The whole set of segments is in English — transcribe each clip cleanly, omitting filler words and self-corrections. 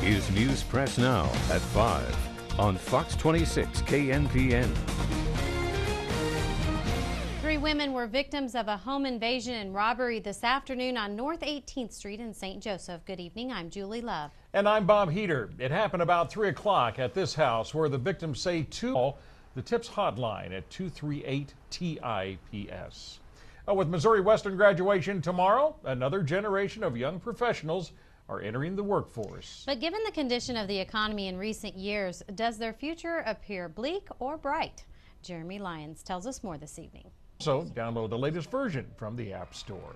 is News Press Now at 5 on Fox 26 KNPN. 3 women were victims of a home invasion and robbery this afternoon on North 18th Street in St. Joseph. Good evening, I'm Julie Love. And I'm Bob Heater. It happened about 3 o'clock at this house where the victims say the TIPS hotline at 238-TIPS. With Missouri Western graduation tomorrow, another generation of young professionals are entering the workforce. But given the condition of the economy in recent years, does their future appear bleak or bright? Jeremy Lyons tells us more this evening. So download the latest version from the App Store.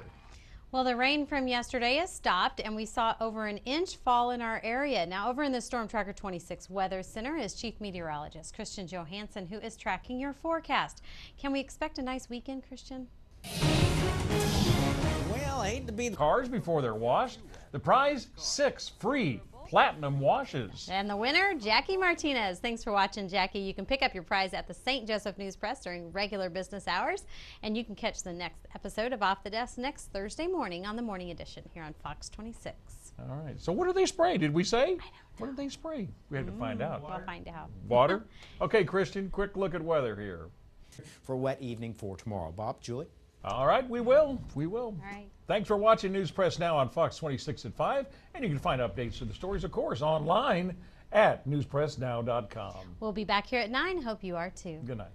Well, the rain from yesterday has stopped, and we saw over an inch fall in our area. Now, over in the Storm Tracker 26 Weather Center is Chief Meteorologist Christian Johansson, who is tracking your forecast. Can we expect a nice weekend, Christian? Well, I hate to be the cars before they're washed. The prize, 6 free platinum washes. And the winner, Jackie Martinez. Thanks for watching, Jackie. You can pick up your prize at the St. Joseph News Press during regular business hours, and you can catch the next episode of Off the Desk next Thursday morning on the Morning Edition here on Fox 26. All right. So what do they spray? Did we say? What did they spray? We had to find out. We'll find out. Water? Okay, Christian, quick look at weather here. For a wet evening for tomorrow. Bob, Julie? All right, we will. We will. All right. Thanks for watching News Press Now on Fox 26 at 5. And you can find updates to the stories, of course, online at newspressnow.com. We'll be back here at 9. Hope you are too. Good night.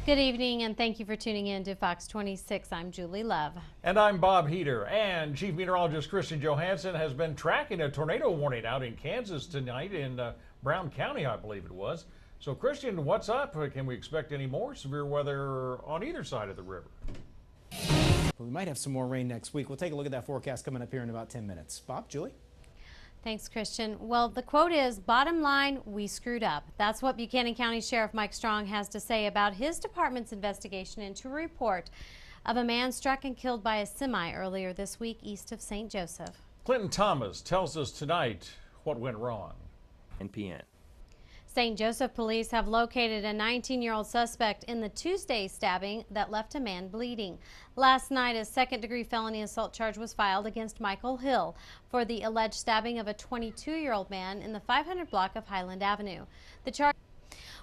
Good evening, and thank you for tuning in to Fox 26. I'm Julie Love. And I'm Bob Heater. And Chief Meteorologist Christian Johansson has been tracking a tornado warning out in Kansas tonight in Brown County, I believe it was. So, Christian, what's up? Can we expect any more severe weather on either side of the river? We might have some more rain next week. We'll take a look at that forecast coming up here in about 10 minutes. Bob, Julie? Thanks, Christian. Well, the quote is, bottom line, we screwed up. That's what Buchanan County Sheriff Mike Strong has to say about his department's investigation into a report of a man struck and killed by a semi earlier this week east of St. Joseph. Clinton Thomas tells us tonight what went wrong. NPN. St. Joseph police have located a 19-year-old suspect in the Tuesday stabbing that left a man bleeding. Last night, a second-degree felony assault charge was filed against Michael Hill for the alleged stabbing of a 22-year-old man in the 500 block of Highland Avenue. The charge.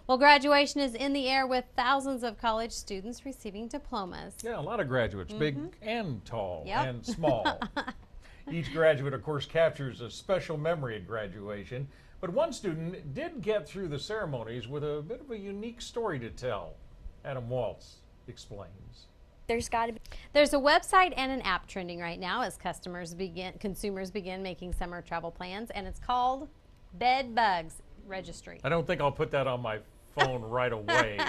Well, graduation is in the air with thousands of college students receiving diplomas. Yeah, a lot of graduates, big and tall and small. Each graduate, of course, captures a special memory at graduation. But one student did get through the ceremonies with a bit of a unique story to tell. Adam Waltz explains. There's got to be. There's a website and an app trending right now as consumers begin making summer travel plans, and it's called Bed Bugs Registry. I don't think I'll put that on my phone right away.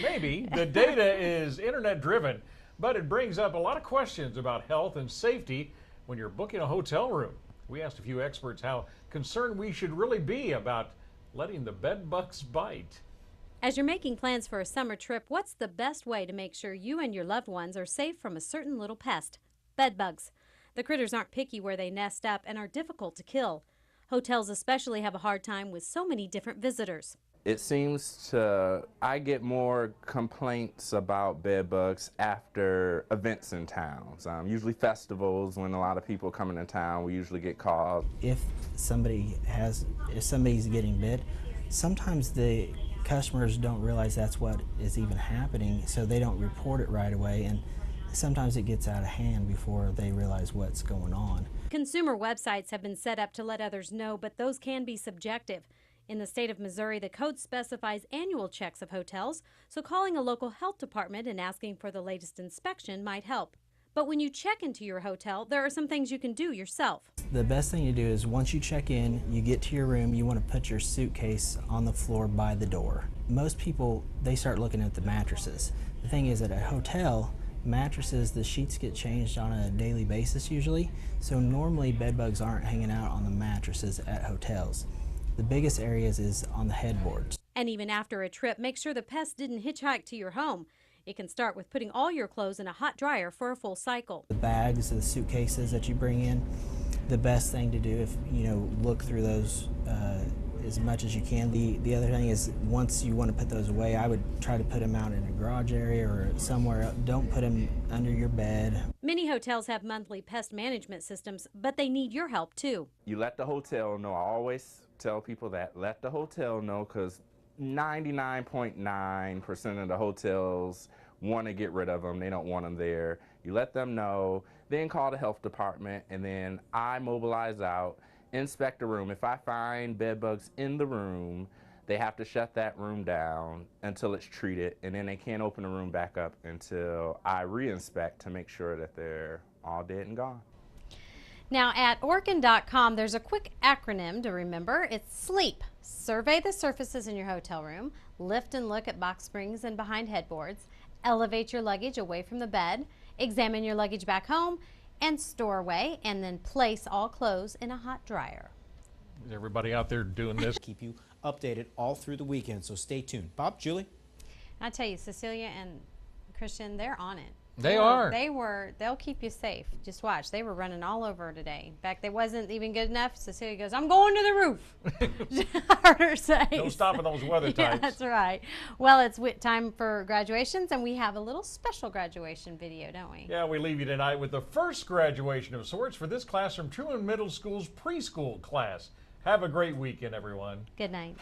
Maybe. The data is internet driven, but it brings up a lot of questions about health and safety when you're booking a hotel room. We asked a few experts how concerned we should really be about letting the bed bugs bite. As you're making plans for a summer trip, what's the best way to make sure you and your loved ones are safe from a certain little pest? Bed bugs. The critters aren't picky where they nest up and are difficult to kill. Hotels especially have a hard time with so many different visitors. It seems I get more complaints about bed bugs after events in towns. Usually festivals, when a lot of people come into town, we usually get called. If somebody's getting bit, sometimes the customers don't realize that's what is even happening, so they don't report it right away, and sometimes it gets out of hand before they realize what's going on. Consumer websites have been set up to let others know, but those can be subjective. In the state of Missouri, the code specifies annual checks of hotels, so calling a local health department and asking for the latest inspection might help. But when you check into your hotel, there are some things you can do yourself. The best thing to do is once you check in, you get to your room, you want to put your suitcase on the floor by the door. Most people, they start looking at the mattresses. The thing is, at a hotel, mattresses, the sheets get changed on a daily basis usually, so normally bed bugs aren't hanging out on the mattresses at hotels. The biggest areas is on the headboards. And even after a trip, make sure the pest didn't hitchhike to your home. It can start with putting all your clothes in a hot dryer for a full cycle. The bags, the suitcases that you bring in, the best thing to do if look through those as much as you can. The other thing is, once you want to put those away, I would try to put them out in a garage area or somewhere else. Don't put them under your bed. Many hotels have monthly pest management systems, but they need your help too. You let the hotel know. I always tell people that. Let the hotel know, because 99.9% of the hotels want to get rid of them. They don't want them there. You let them know, then call the health department, and then I mobilize out, inspect the room. If I find bed bugs in the room, they have to shut that room down until it's treated, and then they can't open the room back up until I re-inspect to make sure that they're all dead and gone. Now at Orkin.com, there's a quick acronym to remember. It's SLEEP. Survey the surfaces in your hotel room, lift and look at box springs and behind headboards, elevate your luggage away from the bed, examine your luggage back home, and store away, and then place all clothes in a hot dryer. Is everybody out there doing this? Keep you updated all through the weekend, so stay tuned. Bob, Julie? I tell you, Cecilia and Christian, they're on it. They They'll keep you safe. Just watch. They were running all over today. In fact, they wasn't even good enough. Cecilia goes, I'm going to the roof. Heard her say. No stopping those weather types. Yeah, that's right. Well, it's time for graduations, and we have a little special graduation video, don't we? Yeah, we leave you tonight with the first graduation of sorts for this class from Truman Middle School's preschool class. Have a great weekend, everyone. Good night.